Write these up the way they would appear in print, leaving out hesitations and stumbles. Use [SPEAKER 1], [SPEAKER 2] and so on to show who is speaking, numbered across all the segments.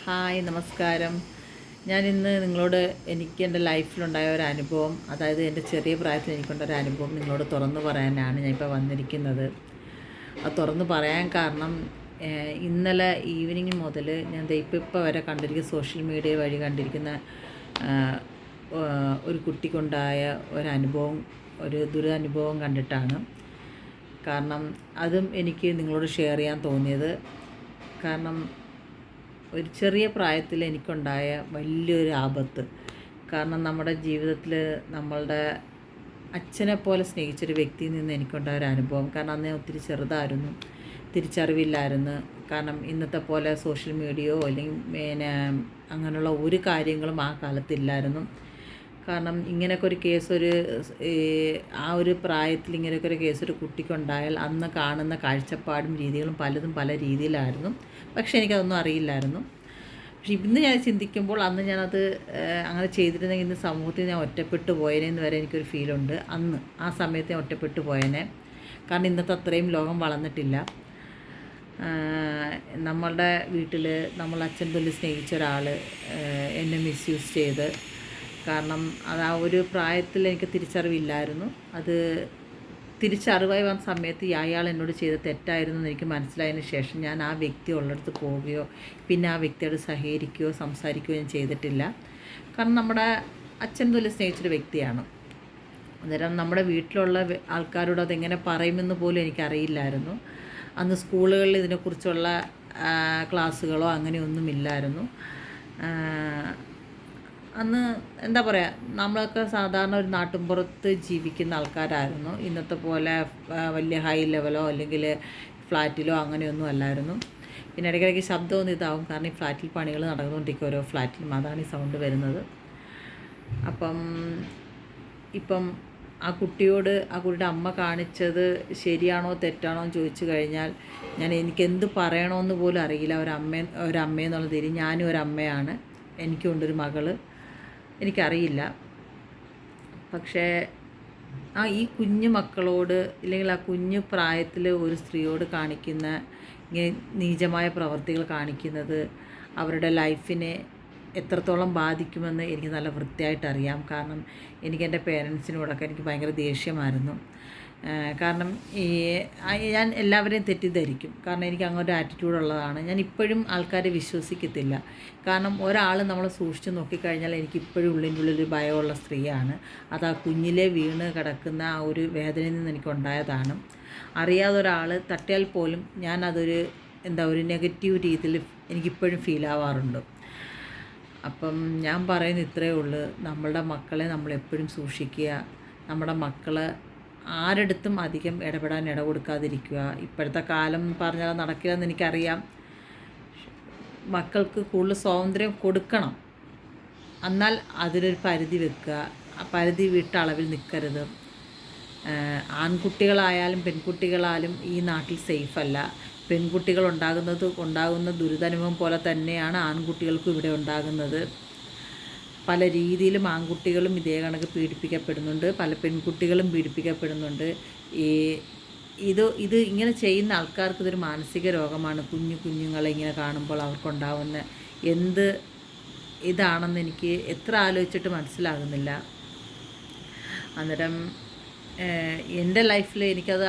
[SPEAKER 1] Hi നമസ്കാരം. ഞാനിന്ന് നിങ്ങളോട് എനിക്ക് എൻ്റെ ലൈഫിലുണ്ടായ ഒരു അനുഭവം, അതായത് എൻ്റെ ചെറിയ പ്രായത്തിൽ എനിക്കുണ്ടായ ഒരു അനുഭവം നിങ്ങളോട് തുറന്നു പറയാനാണ് ഞാനിപ്പോൾ വന്നിരിക്കുന്നത്. അത് തുറന്നു പറയാൻ കാരണം ഇന്നലെ ഈവനിങ് മുതൽ ഞാൻ ഇപ്പോൾ വരെ കണ്ടിരിക്കുന്ന സോഷ്യൽ മീഡിയ വഴി കണ്ടിരിക്കുന്ന ഒരു കുട്ടിക്കുണ്ടായ ഒരനുഭവം, ഒരു ദുരനുഭവം കണ്ടിട്ടാണ്. കാരണം അതും എനിക്ക് നിങ്ങളോട് ഷെയർ ചെയ്യാൻ തോന്നിയത്. കാരണം ഒരു ചെറിയ പ്രായത്തിൽ എനിക്കുണ്ടായ വലിയൊരു ആപത്ത്. കാരണം നമ്മുടെ ജീവിതത്തിൽ നമ്മളുടെ അച്ഛനെ പോലെ സ്നേഹിച്ചൊരു വ്യക്തിയിൽ നിന്ന് എനിക്കുണ്ടായ ഒരു അനുഭവം. കാരണം അന്ന് ഞാൻ ഒത്തിരി ചെറുതായിരുന്നു, തിരിച്ചറിവില്ലായിരുന്നു. കാരണം ഇന്നത്തെ പോലെ സോഷ്യൽ മീഡിയയോ അല്ലെങ്കിൽ അങ്ങനെയുള്ള ഒരു കാര്യങ്ങളും ആ കാലത്തില്ലായിരുന്നു. കാരണം ഇങ്ങനെയൊക്കെ ഒരു കേസ് ആ ഒരു പ്രായത്തിൽ ഇങ്ങനെയൊക്കെ ഒരു കേസ് ഒരു കുട്ടിക്കുണ്ടായാൽ അന്ന് കാണുന്ന കാഴ്ചപ്പാടും രീതികളും പലതും പല രീതിയിലായിരുന്നു. പക്ഷേ എനിക്കതൊന്നും അറിയില്ലായിരുന്നു. പക്ഷെ ഇന്ന് ഞാൻ ചിന്തിക്കുമ്പോൾ അന്ന് ഞാനത് അങ്ങനെ ചെയ്തിരുന്നെങ്കിൽ ഇന്ന് സമൂഹത്തിൽ ഞാൻ ഒറ്റപ്പെട്ടു പോയതിനെന്ന് വരെ എനിക്കൊരു ഫീലുണ്ട്. അന്ന് ആ സമയത്ത് ഞാൻ ഒറ്റപ്പെട്ടു പോയതിനെ. കാരണം ഇന്നത്തെ അത്രയും ലോകം വളർന്നിട്ടില്ല. നമ്മളുടെ വീട്ടിൽ നമ്മൾ അച്ഛൻ തുല്യം സ്നേഹിച്ച ഒരാൾ എന്നെ മിസ്യൂസ് ചെയ്ത്. കാരണം അത് ആ ഒരു പ്രായത്തിൽ എനിക്ക് തിരിച്ചറിവില്ലായിരുന്നു. അത് തിരിച്ചറിവായി വന്ന സമയത്ത് അയാൾ എന്നോട് ചെയ്ത തെറ്റായിരുന്നു എന്ന് എനിക്ക് മനസ്സിലായതിന് ശേഷം ഞാൻ ആ വ്യക്തി ഉള്ളിടത്ത് പോവുകയോ പിന്നെ ആ വ്യക്തിയോട് സഹകരിക്കുകയോ സംസാരിക്കുകയോ ഞാൻ ചെയ്തിട്ടില്ല. കാരണം നമ്മുടെ അച്ഛൻ തുല്യം സ്നേഹിച്ചൊരു വ്യക്തിയാണ്. അന്നേരം നമ്മുടെ വീട്ടിലുള്ള ആൾക്കാരോട് അതെങ്ങനെ പറയുമെന്ന് പോലും എനിക്കറിയില്ലായിരുന്നു. അന്ന് സ്കൂളുകളിൽ ഇതിനെക്കുറിച്ചുള്ള ക്ലാസ്സുകളോ അങ്ങനെയൊന്നുമില്ലായിരുന്നു. അന്ന് എന്താ പറയുക, നമ്മളൊക്കെ സാധാരണ ഒരു നാട്ടിൻപുറത്ത് ജീവിക്കുന്ന ആൾക്കാരായിരുന്നു. ഇന്നത്തെ പോലെ വലിയ ഹൈ ലെവലോ അല്ലെങ്കിൽ ഫ്ലാറ്റിലോ അങ്ങനെയൊന്നും അല്ലായിരുന്നു. പിന്നെ ഇടയ്ക്കിടയ്ക്ക് ശബ്ദമൊന്നും ഇതാവും, കാരണം ഈ ഫ്ലാറ്റിൽ പണികൾ നടന്നുകൊണ്ടിരിക്കും ഓരോ ഫ്ലാറ്റിലും, അതാണ് ഈ സൗണ്ട് വരുന്നത്. ഇപ്പം ആ കുട്ടിയോട് ആ കുട്ടിയുടെ അമ്മ കാണിച്ചത് ശരിയാണോ തെറ്റാണോ എന്ന് ചോദിച്ചു കഴിഞ്ഞാൽ എനിക്കെന്ത് പറയണമെന്ന് പോലും അറിയില്ല. ഒരമ്മയെന്നുള്ള തീരി ഞാനും ഒരമ്മയാണ്, എനിക്കുണ്ടൊരു മകള്. എനിക്കറിയില്ല. പക്ഷേ ഈ കുഞ്ഞു മക്കളോട് ഇല്ലെങ്കിൽ ആ കുഞ്ഞു പ്രായത്തിൽ ഒരു സ്ത്രീയോട് കാണിക്കുന്ന ഇങ്ങനെ നീചമായ പ്രവർത്തികൾ കാണിക്കുന്നത് അവരുടെ ലൈഫിനെ എത്രത്തോളം ബാധിക്കുമെന്ന് എനിക്ക് നല്ല വൃത്തിയായിട്ടറിയാം. കാരണം എൻ്റെ പേരൻസിനോടൊക്കെ എനിക്ക് ഭയങ്കര ദേഷ്യമായിരുന്നു. കാരണം ഞാൻ എല്ലാവരെയും തെറ്റിദ്ധരിക്കും. കാരണം എനിക്ക് അങ്ങനെ ഒരു ആറ്റിറ്റ്യൂഡ് ഉള്ളതാണ്. ഞാൻ ഇപ്പോഴും ആൾക്കാരെ വിശ്വസിക്കത്തില്ല. കാരണം ഒരാൾ നമ്മളെ സൂക്ഷിച്ച് നോക്കിക്കഴിഞ്ഞാൽ എനിക്കിപ്പോഴും ഉള്ളിൻ്റെ ഉള്ളിലൊരു ഭയമുള്ള സ്ത്രീയാണ്. അത് ആ കുഞ്ഞിലെ വീണ് കിടക്കുന്ന ആ ഒരു വേദനയിൽ നിന്ന് എനിക്കുണ്ടായതാണ്. അറിയാതെ ഒരാൾ തട്ടിയാൽ പോലും ഞാനതൊരു ഒരു നെഗറ്റീവ് രീതിയിൽ എനിക്കിപ്പോഴും ഫീൽ ആവാറുണ്ട്. അപ്പം ഞാൻ പറയുന്നത് ഇത്രയേ ഉള്ളൂ. നമ്മളുടെ മക്കളെ നമ്മളെപ്പോഴും സൂക്ഷിക്കുക. നമ്മുടെ മക്കളെ ആരെടുത്തും അധികം ഇട കൊടുക്കാതിരിക്കുക. ഇപ്പോഴത്തെ കാലം പറഞ്ഞാൽ നടക്കില്ലെന്ന് എനിക്കറിയാം. മക്കൾക്ക് കൂടുതൽ സ്വാതന്ത്ര്യം കൊടുക്കണം, എന്നാൽ അതിനൊരു പരിധി വെക്കുക. ആ പരിധി വിട്ട അളവിൽ നിൽക്കരുത്. ആൺകുട്ടികളായാലും പെൺകുട്ടികളായാലും ഈ നാട്ടിൽ സേഫല്ല. പെൺകുട്ടികൾ ഉണ്ടാകുന്ന ദുരിതാനുഭവം പോലെ തന്നെയാണ് ആൺകുട്ടികൾക്കും ഇവിടെ ഉണ്ടാകുന്നത്. പല രീതിയിലും ആൺകുട്ടികളും ഇതേ കണക്ക് പീഡിപ്പിക്കപ്പെടുന്നുണ്ട്, പല പെൺകുട്ടികളും പീഡിപ്പിക്കപ്പെടുന്നുണ്ട്. ഇത് ഇങ്ങനെ ചെയ്യുന്ന ആൾക്കാർക്ക് ഇതൊരു മാനസിക രോഗമാണ്. കുഞ്ഞുങ്ങളെ ഇങ്ങനെ കാണുമ്പോൾ അവർക്കുണ്ടാവുന്ന എന്ത് ഇതാണെന്ന് എനിക്ക് എത്ര ആലോചിച്ചിട്ട് മനസ്സിലാകുന്നില്ല. അന്നേരം എൻ്റെ ലൈഫിൽ എനിക്കത്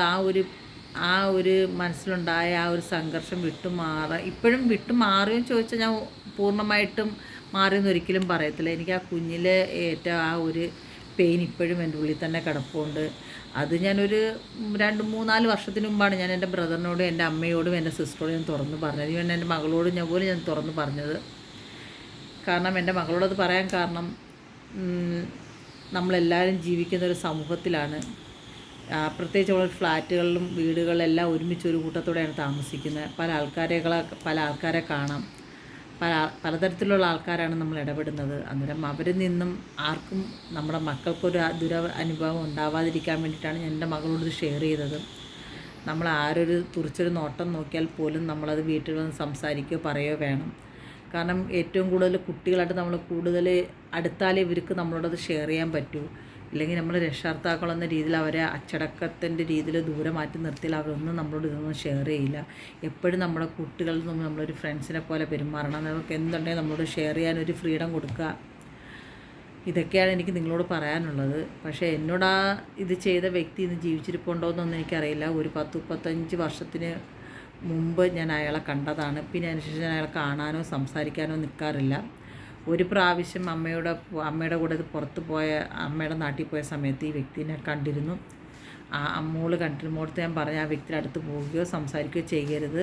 [SPEAKER 1] ആ ഒരു മനസ്സിലുണ്ടായ ആ ഒരു സംഘർഷം ഇപ്പോഴും വിട്ടുമാറുകയും ചോദിച്ചാൽ ഞാൻ പൂർണ്ണമായിട്ടും മാറിയെന്ന് ഒരിക്കലും പറയത്തില്ല. എനിക്ക് ആ കുഞ്ഞിലെ ഏറ്റ ആ ഒരു പെയിൻ ഇപ്പോഴും എൻ്റെ ഉള്ളിൽ തന്നെ കിടപ്പുണ്ട്. അത് ഞാനൊരു 2-3-4 വർഷത്തിന് മുമ്പാണ് ഞാൻ എൻ്റെ ബ്രദറിനോടും എൻ്റെ അമ്മയോടും എൻ്റെ സിസ്റ്ററോടും ഞാൻ തുറന്ന് പറഞ്ഞത്. ഇവൻ എൻ്റെ മകളോടും ഞാൻ തുറന്ന് പറഞ്ഞത്. കാരണം എൻ്റെ മകളോടത് പറയാൻ കാരണം നമ്മളെല്ലാവരും ജീവിക്കുന്ന ഒരു സമൂഹത്തിലാണ്. പ്രത്യേകിച്ച് ഉള്ള ഫ്ലാറ്റുകളിലും വീടുകളിലെല്ലാം ഒരുമിച്ച് ഒരു കൂട്ടത്തോടെയാണ് താമസിക്കുന്നത്. പല ആൾക്കാരെ കാണാം. പലതരത്തിലുള്ള ആൾക്കാരാണ് നമ്മൾ ഇടപെടുന്നത്. അന്നേരം അവരിൽ നിന്നും ആർക്കും നമ്മുടെ മക്കൾക്കൊരു അനുഭവം ഉണ്ടാവാതിരിക്കാൻ വേണ്ടിയിട്ടാണ് ഞാൻ എൻ്റെ മകളോട് ഇത് ഷെയർ ചെയ്തത്. നമ്മൾ ആരൊരു തുറിച്ചൊരു നോട്ടം നോക്കിയാൽ പോലും നമ്മളത് വീട്ടിൽ വന്ന് സംസാരിക്കുകയോ പറയുകയോ വേണം. കാരണം ഏറ്റവും കൂടുതൽ കുട്ടികളായിട്ട് നമ്മൾ കൂടുതൽ അടുത്താലേ ഇവർക്ക് നമ്മളോടത് ഷെയർ ചെയ്യാൻ പറ്റൂ. ഇല്ലെങ്കിൽ നമ്മൾ രക്ഷകർത്താക്കളെന്ന രീതിയിൽ അവരെ അച്ചടക്കത്തിൻ്റെ രീതിയിൽ ദൂരെ മാറ്റി നിർത്തിയാൽ അവരൊന്നും നമ്മളോട് ഇതൊന്നും ഷെയർ ചെയ്യില്ല. എപ്പോഴും നമ്മുടെ കുട്ടികളിൽ നിന്നും നമ്മളൊരു ഫ്രണ്ട്സിനെ പോലെ പെരുമാറണം. നമുക്ക് എന്തുണ്ടെങ്കിൽ നമ്മളോട് ഷെയർ ചെയ്യാനൊരു ഫ്രീഡം കൊടുക്കുക. ഇതൊക്കെയാണ് എനിക്ക് നിങ്ങളോട് പറയാനുള്ളത്. പക്ഷേ എന്നോട് ഇത് ചെയ്ത വ്യക്തി ഇന്ന് ജീവിച്ചിരിപ്പുണ്ടോയെന്നൊന്നും എനിക്കറിയില്ല. ഒരു 10-35 വർഷത്തിന് മുമ്പ് ഞാൻ അയാളെ കണ്ടതാണ്. പിന്നെ അതിനുശേഷം ഞാൻ അയാളെ കാണാനോ സംസാരിക്കാനോ നിൽക്കാറില്ല. ഒരു പ്രാവശ്യം അമ്മയുടെ കൂടെ പുറത്ത് പോയ അമ്മയുടെ നാട്ടിൽ പോയ സമയത്ത് ഈ വ്യക്തിനെ കണ്ടിരുന്നു. ആ അമ്മോള് കണ്ടിരുമ്പോഴത്തെ ഞാൻ പറഞ്ഞ ആ വ്യക്തിയുടെ അടുത്ത് പോവുകയോ സംസാരിക്കുകയോ ചെയ്യരുത്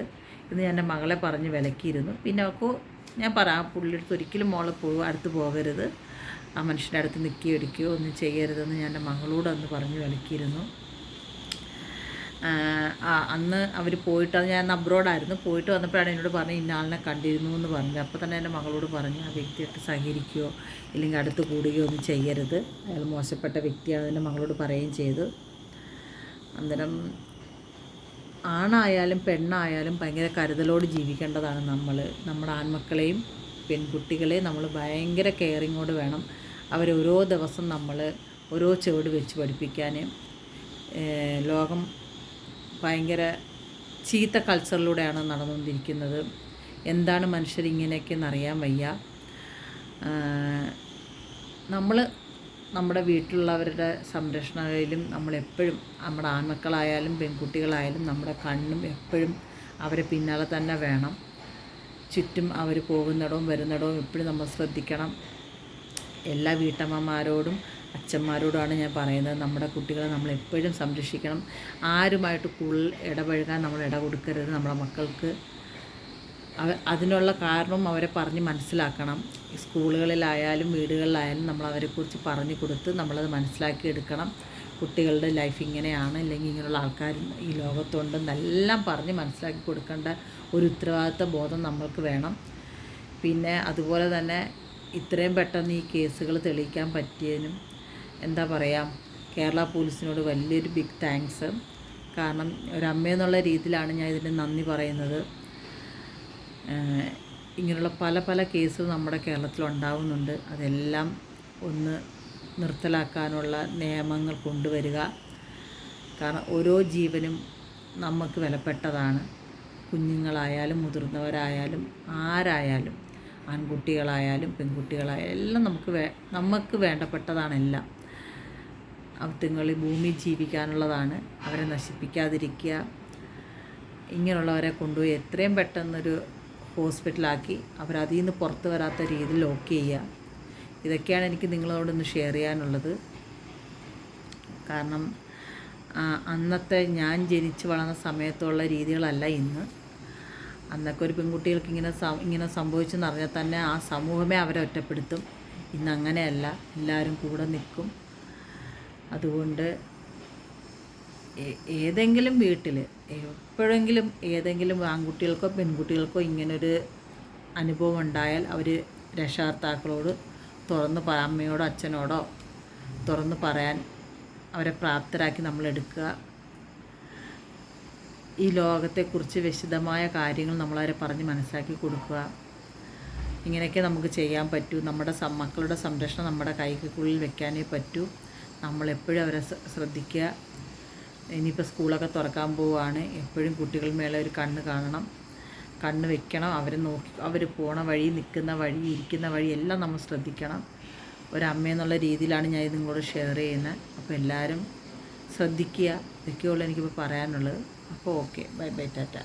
[SPEAKER 1] എന്ന് ഞാൻ എൻ്റെ മകളെ പറഞ്ഞ് വിലക്കിയിരുന്നു. പിന്നെ അവൾക്ക് ഞാൻ പുള്ളിയെടുത്ത് ഒരിക്കലും അടുത്ത് പോകരുത്, ആ മനുഷ്യൻ്റെ അടുത്ത് നിൽക്കുകയോ ഇരിക്കുകയോ ഒന്നും ചെയ്യരുതെന്ന് ഞാൻ എൻ്റെ മകളോട് അന്ന് പറഞ്ഞ് വിലക്കിയിരുന്നു. അന്ന് അവർ പോയിട്ട്, അത് ഞാൻ അബ്രോഡായിരുന്നു, പോയിട്ട് വന്നപ്പോഴാണ് എന്നോട് പറഞ്ഞ് ഇന്ന ആളിനെ കണ്ടിരുന്നു എന്ന് പറഞ്ഞത്. അപ്പോൾ തന്നെ എൻ്റെ മകളോട് പറഞ്ഞു ആ വ്യക്തിയായിട്ട് സഹകരിക്കുകയോ ഇല്ലെങ്കിൽ അടുത്ത് കൂടുകയോ ഒന്നും ചെയ്യരുത്, അയാൾ മോശപ്പെട്ട വ്യക്തിയാണ് എൻ്റെ മകളോട് പറയുകയും ചെയ്തു. അന്നേരം ആണായാലും പെണ്ണായാലും ഭയങ്കര കരുതലോട് ജീവിക്കേണ്ടതാണ് നമ്മുടെ ആൺമക്കളെയും പെൺകുട്ടികളെയും നമ്മൾ ഭയങ്കര കെയറിങ്ങോട് വേണം. ഓരോ ദിവസം നമ്മൾ ഓരോ ചുവട് വെച്ച് പഠിപ്പിക്കാൻ. ലോകം ഭയങ്കര ചീത്ത കൾച്ചറിലൂടെയാണ് നടന്നുകൊണ്ടിരിക്കുന്നത്. എന്താണ് മനുഷ്യരിങ്ങനെയൊക്കെ എന്നറിയാൻ വയ്യ. നമ്മൾ നമ്മുടെ വീട്ടിലുള്ളവരുടെ സംരക്ഷണയിലും നമ്മളെപ്പോഴും നമ്മുടെ ആൺമക്കളായാലും പെൺകുട്ടികളായാലും നമ്മുടെ കണ്ണും എപ്പോഴും അവരെ പിന്നാലെ തന്നെ വേണം. ചുറ്റും അവർ പോകുന്നിടവും വരുന്നിടവും എപ്പോഴും നമ്മൾ ശ്രദ്ധിക്കണം. എല്ലാ വീട്ടമ്മമാരോടും അച്ഛന്മാരോടാണ് ഞാൻ പറയുന്നത്, നമ്മുടെ കുട്ടികളെ നമ്മൾ എപ്പോഴും സംരക്ഷിക്കണം. ആരുമായിട്ട് കൂടുതൽ ഇടപഴകാൻ നമ്മൾ ഇട കൊടുക്കരുത്. നമ്മുടെ മക്കൾക്ക് അതിനുള്ള കാരണം അവരെ പറഞ്ഞ് മനസ്സിലാക്കണം. സ്കൂളുകളിലായാലും വീടുകളിലായാലും നമ്മൾ അവരെക്കുറിച്ച് പറഞ്ഞു കൊടുത്ത് നമ്മളത് മനസ്സിലാക്കിയെടുക്കണം. കുട്ടികളുടെ ലൈഫ് ഇങ്ങനെയാണ്, ഇല്ലെങ്കിൽ ഇങ്ങനെയുള്ള ആൾക്കാർ ഈ ലോകത്തുണ്ടെന്നെല്ലാം പറഞ്ഞ് മനസ്സിലാക്കി കൊടുക്കേണ്ട ഒരു ഉത്തരവാദിത്വ ബോധം നമ്മൾക്ക് വേണം. പിന്നെ അതുപോലെ തന്നെ ഇത്രയും പെട്ടെന്ന് ഈ കേസുകൾ തെളിയിക്കാൻ പറ്റിയതിനും എന്താ പറയുക, കേരള പോലീസിനോട് വലിയൊരു ബിഗ് താങ്ക്സ്. കാരണം ഒരമ്മയെന്നുള്ള രീതിയിലാണ് ഞാൻ ഇതിന് നന്ദി പറയുന്നത്. ഇങ്ങനെയുള്ള പല പല കേസുകൾ നമ്മുടെ കേരളത്തിലുണ്ടാവുന്നുണ്ട്. അതെല്ലാം ഒന്ന് നിർത്തലാക്കാനുള്ള നിയമങ്ങൾ കൊണ്ടുവരിക. കാരണം ഓരോ ജീവനും നമുക്ക് വിലപ്പെട്ടതാണ്. കുഞ്ഞുങ്ങളായാലും മുതിർന്നവരായാലും ആരായാലും, ആൺകുട്ടികളായാലും പെൺകുട്ടികളായാലും എല്ലാം നമുക്ക് വേണ്ടപ്പെട്ടതാണെല്ലാം. അവത്തുങ്ങൾ ഭൂമിയിൽ ജീവിക്കാനുള്ളതാണ്. അവരെ നശിപ്പിക്കാതിരിക്കുക. ഇങ്ങനെയുള്ളവരെ കൊണ്ടുപോയി എത്രയും പെട്ടെന്നൊരു ഹോസ്പിറ്റലാക്കി അവരതിൽ നിന്ന് പുറത്ത് വരാത്ത രീതിയിൽ ലോക്ക് ചെയ്യുക. ഇതൊക്കെയാണ് എനിക്ക് നിങ്ങളോടൊന്ന് ഷെയർ ചെയ്യാനുള്ളത്. കാരണം അന്നത്തെ ഞാൻ ജനിച്ച് വളർന്ന സമയത്തുള്ള രീതികളല്ല ഇന്ന്. അന്നൊക്കെ ഒരു പെൺകുട്ടികൾക്ക് ഇങ്ങനെ സംഭവിച്ചെന്ന് അറിഞ്ഞാൽ തന്നെ ആ സമൂഹമേ അവരെ ഒറ്റപ്പെടുത്തും. ഇന്നങ്ങനെയല്ല, എല്ലാവരും കൂടെ നിൽക്കും. അതുകൊണ്ട് ഏതെങ്കിലും വീട്ടിൽ എപ്പോഴെങ്കിലും ഏതെങ്കിലും ആൺകുട്ടികൾക്കോ പെൺകുട്ടികൾക്കോ ഇങ്ങനൊരു അനുഭവം ഉണ്ടായാൽ അവർ രക്ഷകർത്താക്കളോട് അമ്മയോടോ അച്ഛനോടോ തുറന്ന് പറയാൻ അവരെ പ്രാപ്തരാക്കി നമ്മളെടുക്കുക. ഈ ലോകത്തെക്കുറിച്ച് വിശദമായ കാര്യങ്ങൾ നമ്മളവരെ പറഞ്ഞ് മനസ്സിലാക്കി കൊടുക്കുക. ഇങ്ങനെയൊക്കെ നമുക്ക് ചെയ്യാൻ പറ്റൂ. നമ്മുടെ മക്കളുടെ സംരക്ഷണം നമ്മുടെ കൈക്കുള്ളിൽ വെക്കാനേ പറ്റൂ. നമ്മളെപ്പോഴും അവരെ ശ്രദ്ധിക്കുക. ഇനിയിപ്പോൾ സ്കൂളൊക്കെ തുറക്കാൻ പോവുകയാണ്. എപ്പോഴും കുട്ടികൾ മേലെ ഒരു കണ്ണ് കാണണം, കണ്ണ് വെക്കണം. അവരെ നോക്കി അവർ പോണ വഴി, നിൽക്കുന്ന വഴി, ഇരിക്കുന്ന വഴി എല്ലാം നമ്മൾ ശ്രദ്ധിക്കണം. ഒരമ്മയെന്നുള്ള രീതിയിലാണ് ഞാൻ ഇത് നിങ്ങളോട് ഷെയർ ചെയ്യുന്നത്. അപ്പോൾ എല്ലാവരും ശ്രദ്ധിക്കുക. ഇതൊക്കെയുള്ളൂ എനിക്കിപ്പോൾ പറയാനുള്ളത്. അപ്പോൾ ഓക്കെ, ബൈ ബൈ, ടാറ്റ.